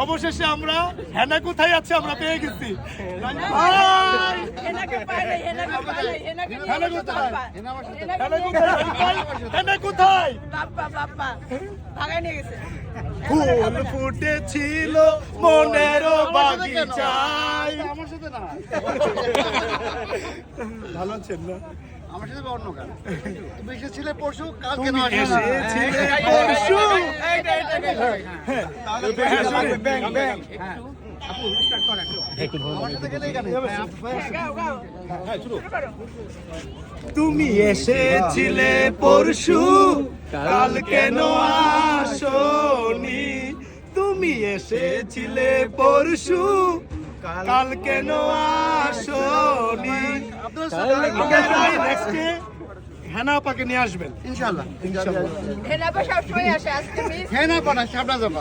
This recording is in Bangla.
অবশেষে আমরা হেনা কোথায় আছে আমরা পেয়ে গেছি। হেনা কোথায়? ফুল ফুটেছিল মনের বাগিচায়। আমার সাথে না, ভালো আছেন না? আমার সাথে অন্য গান। তুমি এসেছিলে পরশু, কালকে তুমি না এসেছিলে পরশু। আমার সাথে গেলেই গান। তুমি এসেছিলে পরশু, কাল কেন আসনি? তুমি এসেছিলে পরশু, কাল কেন আসনি? নেক্সটে হেনা আপাকে নিয়ে আসবেন ইনশাআল্লাহ। ইনশাআল্লাহ। হেনা বা সবসময় আসে, আজকে মিস হ্যাঁ না পানা সামনে যাবা।